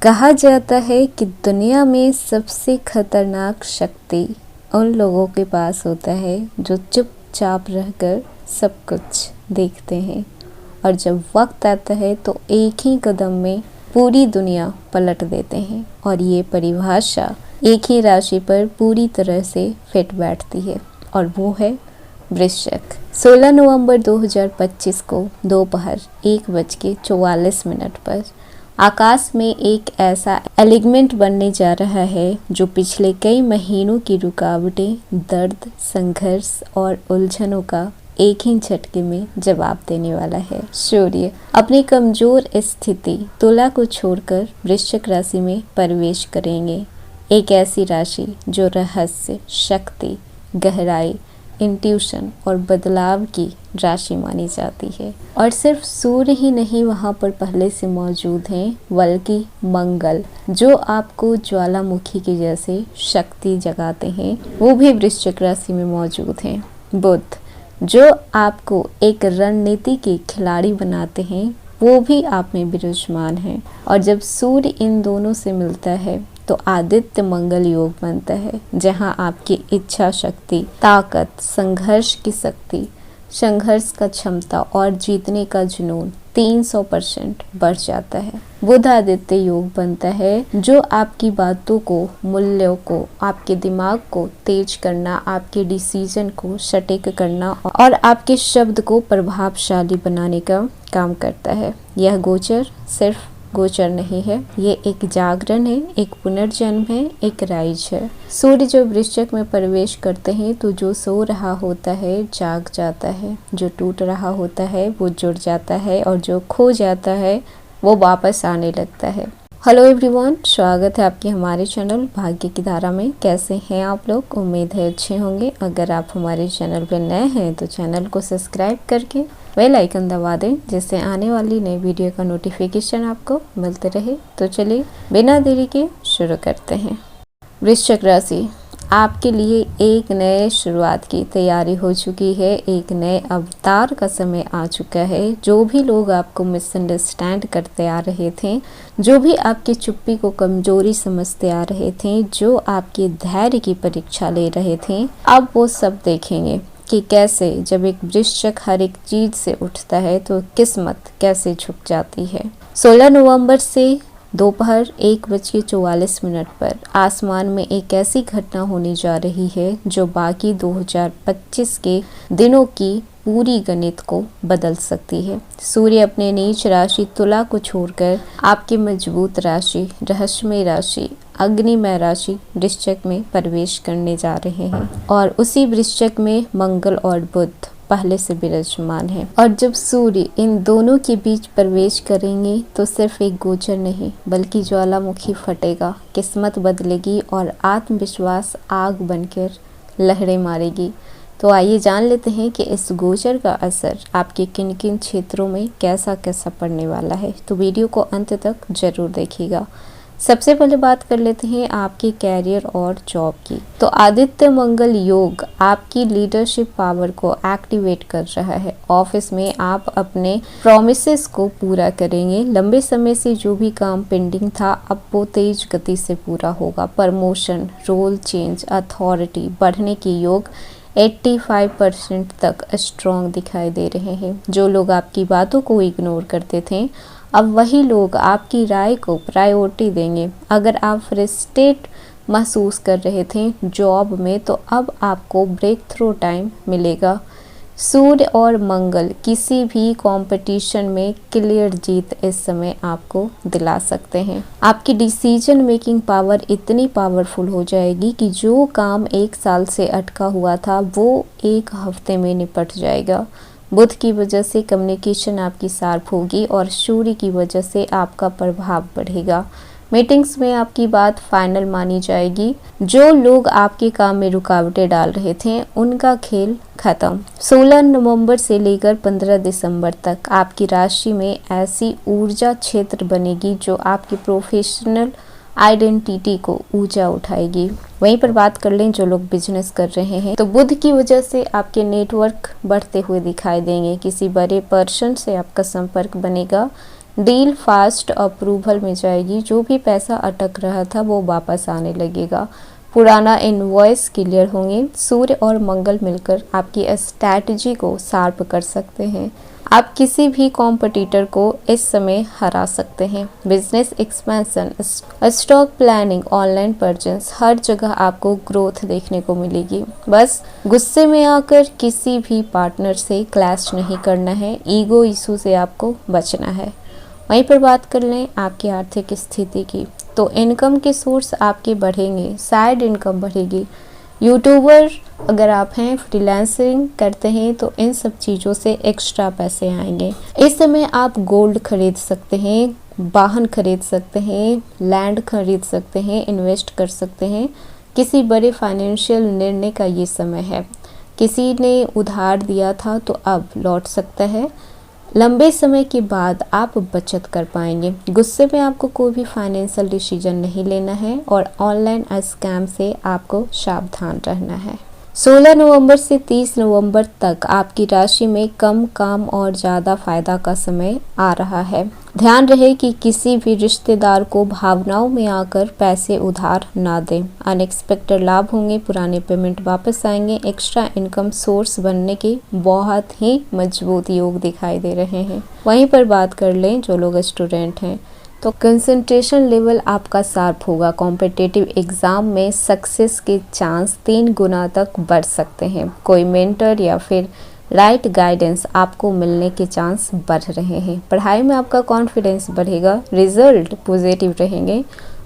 कहा जाता है कि दुनिया में सबसे खतरनाक शक्ति उन लोगों के पास होता है जो चुपचाप रहकर सब कुछ देखते हैं और जब वक्त आता है तो एक ही कदम में पूरी दुनिया पलट देते हैं। और ये परिभाषा एक ही राशि पर पूरी तरह से फिट बैठती है और वो है वृश्चिक। 16 नवंबर 2025 को दोपहर 1:44 पर आकाश में एक ऐसा एलिगमेंट बनने जा रहा है जो पिछले कई महीनों की रुकावटें, दर्द, संघर्ष और उलझनों का एक ही झटके में जवाब देने वाला है। सूर्य अपनी कमजोर स्थिति तुला को छोड़कर वृश्चिक राशि में प्रवेश करेंगे। एक ऐसी राशि जो रहस्य, शक्ति, गहराई, इंट्यूशन और बदलाव की राशि मानी जाती है। और सिर्फ सूर्य ही नहीं वहाँ पर पहले से मौजूद हैं, बल्कि मंगल जो आपको ज्वालामुखी के जैसे शक्ति जगाते हैं, वो भी वृश्चिक राशि में मौजूद हैं। बुध जो आपको एक रणनीति के खिलाड़ी बनाते हैं, वो भी आप में विराजमान हैं। और जब सूर्य इन दोनों से मिलता है तो आदित्य मंगल योग बनता है, जहां आपकी इच्छा शक्ति, ताकत, संघर्ष की शक्ति, संघर्ष का क्षमता और जीतने का जुनून 300% बढ़ जाता है। बुध आदित्य योग बनता है जो आपकी बातों को, मूल्यों को, आपके दिमाग को तेज करना, आपके डिसीजन को सटीक करना और आपके शब्द को प्रभावशाली बनाने का काम करता है। यह गोचर सिर्फ गोचर नहीं है, ये एक जागरण है, एक पुनर्जन्म है, एक राइज है। सूर्य जब वृश्चिक में प्रवेश करते हैं तो जो सो रहा होता है जाग जाता है, जो टूट रहा होता है वो जुड़ जाता है और जो खो जाता है वो वापस आने लगता है। हेलो एवरीवन, स्वागत है आपके हमारे चैनल भाग्य की धारा में। कैसे हैं आप लोग? उम्मीद है अच्छे होंगे। अगर आप हमारे चैनल पर नए हैं तो चैनल को सब्सक्राइब करके बेल आइकन दबा दें, जिससे आने वाली नई वीडियो का नोटिफिकेशन आपको मिलते रहे। तो चलिए बिना देरी के शुरू करते हैं। वृश्चिक राशि, आपके लिए एक नए शुरुआत की तैयारी हो चुकी है। एक नए अवतार का समय आ चुका है। जो भी लोग आपको मिसअंडरस्टैंड करते आ रहे थे, जो भी आपकी चुप्पी को कमजोरी समझते आ रहे थे, जो आपके धैर्य की परीक्षा ले रहे थे, अब वो सब देखेंगे कि कैसे जब एक वृश्चिक हर एक चीज से उठता है तो किस्मत कैसे झुक जाती है। 16 नवंबर से दोपहर 1:44 पर आसमान में एक ऐसी घटना होने जा रही है जो बाकी 2025 के दिनों की पूरी गणित को बदल सकती है। सूर्य अपने नीच राशि तुला को छोड़कर आपकी मजबूत राशि, रहस्यमय राशि, अग्निमय राशि वृश्चिक में प्रवेश करने जा रहे हैं। और उसी वृश्चिक में मंगल और बुध पहले से विराजमान है। और जब सूर्य इन दोनों के बीच प्रवेश करेंगे तो सिर्फ एक गोचर नहीं बल्कि ज्वालामुखी फटेगा, किस्मत बदलेगी और आत्मविश्वास आग बनकर लहरें मारेगी। तो आइए जान लेते हैं कि इस गोचर का असर आपके किन किन क्षेत्रों में कैसा कैसा पड़ने वाला है। तो वीडियो को अंत तक जरूर देखिएगा। सबसे पहले बात कर लेते हैं आपके कैरियर और जॉब की। तो आदित्य मंगल योग आपकी लीडरशिप पावर को एक्टिवेट कर रहा है। ऑफिस में आप अपने प्रॉमिसेस को पूरा करेंगे। लंबे समय से जो भी काम पेंडिंग था, अब वो तेज गति से पूरा होगा। प्रमोशन, रोल चेंज, अथॉरिटी बढ़ने के योग 85% तक स्ट्रॉन्ग दिखाई दे रहे हैं। जो लोग आपकी बातों को इग्नोर करते थे, अब वही लोग आपकी राय को प्रायोरिटी देंगे। अगर आप फ्रस्ट्रेट महसूस कर रहे थे जॉब में, तो अब आपको ब्रेक थ्रू टाइम मिलेगा। सूर्य और मंगल किसी भी कंपटीशन में क्लियर जीत इस समय आपको दिला सकते हैं। आपकी डिसीजन मेकिंग पावर इतनी पावरफुल हो जाएगी कि जो काम 1 साल से अटका हुआ था वो 1 हफ्ते में निपट जाएगा। बुध की वजह से कम्युनिकेशन आपकी शार्प होगी और सूर्य की वजह से आपका प्रभाव बढ़ेगा। मीटिंग्स में आपकी बात फाइनल मानी जाएगी। जो लोग आपके काम में रुकावटें डाल रहे थे, उनका खेल खत्म। 16 नवंबर से लेकर 15 दिसंबर तक आपकी राशि में ऐसी ऊर्जा क्षेत्र बनेगी जो आपकी प्रोफेशनल आइडेंटिटी को ऊंचा उठाएगी। वहीं पर बात कर लें जो लोग बिजनेस कर रहे हैं, तो बुध की वजह से आपके नेटवर्क बढ़ते हुए दिखाई देंगे। किसी बड़े पर्सन से आपका संपर्क बनेगा डील फास्ट अप्रूवल में जाएगी। जो भी पैसा अटक रहा था वो वापस आने लगेगा। पुराना इनवॉइस क्लियर होंगे। सूर्य और मंगल मिलकर आपकी स्ट्रैटेजी को शार्प कर सकते हैं। आप किसी भी कॉम्पिटिटर को इस समय हरा सकते हैं। Business expansion, stock planning, online purchase, हर जगह आपको ग्रोथ देखने को मिलेगी। बस गुस्से में आकर किसी भी पार्टनर से क्लैश नहीं करना है। ईगो इशू से आपको बचना है। वहीं पर बात कर लें आपकी आर्थिक स्थिति की, तो इनकम के सोर्स आपके बढ़ेंगे। साइड इनकम बढ़ेगी। यूट्यूबर अगर आप हैं, फ्रीलांसिंग करते हैं, तो इन सब चीज़ों से एक्स्ट्रा पैसे आएंगे। इस समय आप गोल्ड खरीद सकते हैं, वाहन खरीद सकते हैं, लैंड खरीद सकते हैं, इन्वेस्ट कर सकते हैं। किसी बड़े फाइनेंशियल निर्णय का ये समय है। किसी ने उधार दिया था तो अब लौट सकता है। लंबे समय के बाद आप बचत कर पाएंगे। गुस्से में आपको कोई भी फाइनेंशियल डिसीजन नहीं लेना है और ऑनलाइन स्कैम से आपको सावधान रहना है। 16 नवंबर से 30 नवंबर तक आपकी राशि में कम काम और ज़्यादा फायदा का समय आ रहा है। ध्यान रहे कि किसी भी रिश्तेदार को भावनाओं में आकर पैसे उधार ना दें। अनएक्सपेक्टेड लाभ होंगे, पुराने पेमेंट वापस आएंगे। एक्स्ट्रा इनकम सोर्स बनने के बहुत ही मजबूत योग दिखाई दे रहे हैं। वहीं पर बात कर लें जो लोग स्टूडेंट हैं, तो कंसंट्रेशन लेवल आपका शार्प होगा। कॉम्पिटिटिव एग्ज़ाम में सक्सेस के चांस 3 गुना तक बढ़ सकते हैं। कोई मेंटर या फिर राइट गाइडेंस आपको मिलने के चांस बढ़ रहे हैं। पढ़ाई में आपका कॉन्फिडेंस बढ़ेगा। रिजल्ट पॉजिटिव रहेंगे।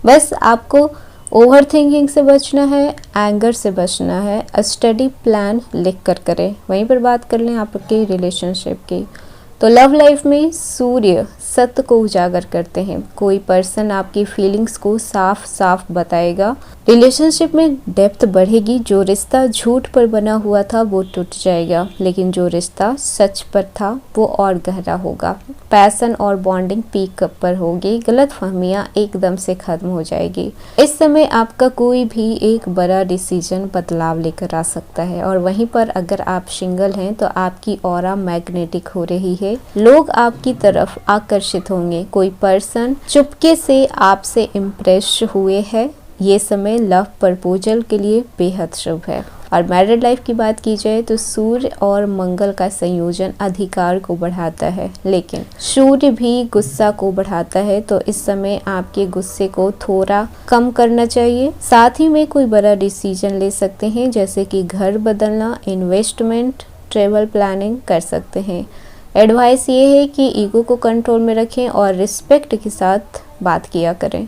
बस आपको ओवर थिंकिंग से बचना है, एंगर से बचना है। स्टडी प्लान लिख कर करें। वहीं पर बात कर लें आपके रिलेशनशिप की, तो लव लाइफ में सूर्य सत्य को उजागर करते हैं। कोई पर्सन आपकी फीलिंग्स को साफ साफ बताएगा। रिलेशनशिप में डेप्थ बढ़ेगी। जो रिश्ता झूठ पर बना हुआ था वो टूट जाएगा, लेकिन जो रिश्ता सच पर था वो और गहरा होगा। पैशन और बॉन्डिंग पीक पर होगी। गलतफहमियां एकदम से खत्म हो जाएगी। इस समय आपका कोई भी एक बड़ा डिसीजन बदलाव लेकर आ सकता है। और वहीं पर अगर आप सिंगल हैं तो आपकी ऑरा मैग्नेटिक हो रही है। लोग आपकी तरफ आकर्षित होंगे। कोई पर्सन चुपके से आपसे इम्प्रेस हुए है। ये समय लव प्रपोजल के लिए बेहद शुभ है। और मैरिड लाइफ की बात की जाए तो सूर्य और मंगल का संयोजन अधिकार को बढ़ाता है, लेकिन सूर्य भी गुस्सा को बढ़ाता है। तो इस समय आपके गुस्से को थोड़ा कम करना चाहिए। साथ ही में कोई बड़ा डिसीजन ले सकते हैं, जैसे कि घर बदलना, इन्वेस्टमेंट, ट्रेवल प्लानिंग कर सकते हैं। एडवाइस ये है कि ईगो को कंट्रोल में रखें और रिस्पेक्ट के साथ बात किया करें।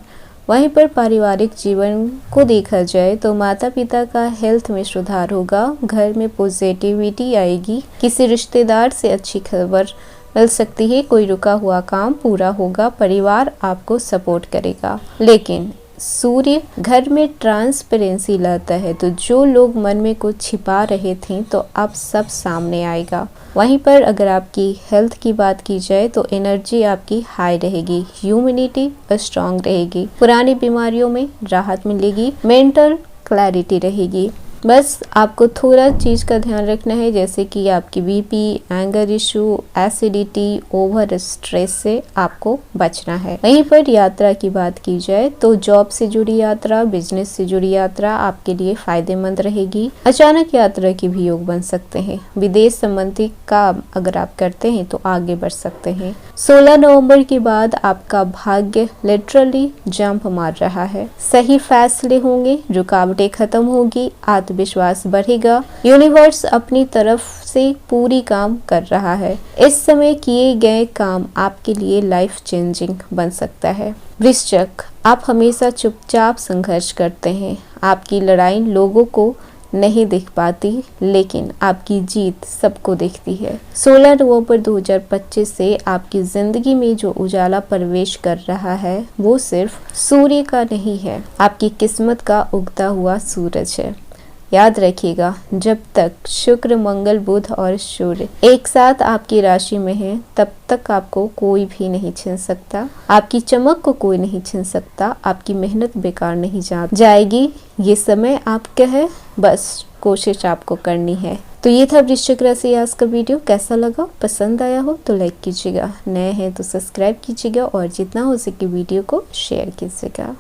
वहीं पर पारिवारिक जीवन को देखा जाए तो माता पिता का हेल्थ में सुधार होगा। घर में पॉजिटिविटी आएगी। किसी रिश्तेदार से अच्छी खबर मिल सकती है। कोई रुका हुआ काम पूरा होगा। परिवार आपको सपोर्ट करेगा। लेकिन सूर्य घर में ट्रांसपेरेंसी लाता है, तो जो लोग मन में कुछ छिपा रहे थे तो अब सब सामने आएगा। वहीं पर अगर आपकी हेल्थ की बात की जाए तो एनर्जी आपकी हाई रहेगी। ह्यूमिनिटी स्ट्रांग रहेगी। पुरानी बीमारियों में राहत मिलेगी। मेंटल क्लैरिटी रहेगी। बस आपको थोड़ा चीज़ का ध्यान रखना है, जैसे कि आपकी BP, anger issue, acidity, over stress से आपको बचना है। वहीं पर यात्रा की बात की जाए तो जॉब से जुड़ी यात्रा, बिजनेस से जुड़ी यात्रा आपके लिए फायदेमंद रहेगी। अचानक यात्रा के भी योग बन सकते हैं। विदेश संबंधी काम अगर आप करते हैं तो आगे बढ़ सकते हैं। 16 नवंबर के बाद आपका भाग्य लिटरली जंप मार रहा है। सही फैसले होंगे, रुकावटें खत्म होगी, आत्मविश्वास बढ़ेगा। यूनिवर्स अपनी तरफ से पूरी काम कर रहा है। इस समय किए गए काम आपके लिए लाइफ चेंजिंग बन सकता है। वृश्चिक, आप हमेशा चुपचाप संघर्ष करते हैं। आपकी लड़ाई लोगों को नहीं दिख पाती, लेकिन आपकी जीत सबको दिखती है। 16 नवंबर 2025 से आपकी जिंदगी में जो उजाला प्रवेश कर रहा है वो सिर्फ सूर्य का नहीं है, आपकी किस्मत का उगता हुआ सूरज है। याद रखिएगा, जब तक शुक्र, मंगल, बुध और सूर्य एक साथ आपकी राशि में हैं, तब तक आपको कोई भी नहीं छीन सकता। आपकी चमक को कोई नहीं छीन सकता। आपकी मेहनत बेकार नहीं जाएगी। ये समय आपका है, बस कोशिश आपको करनी है। तो ये था वृश्चिक राशि आज का वीडियो। कैसा लगा, पसंद आया हो तो लाइक कीजिएगा, नए हैं तो सब्सक्राइब कीजिएगा और जितना हो सके वीडियो को शेयर कीजिएगा।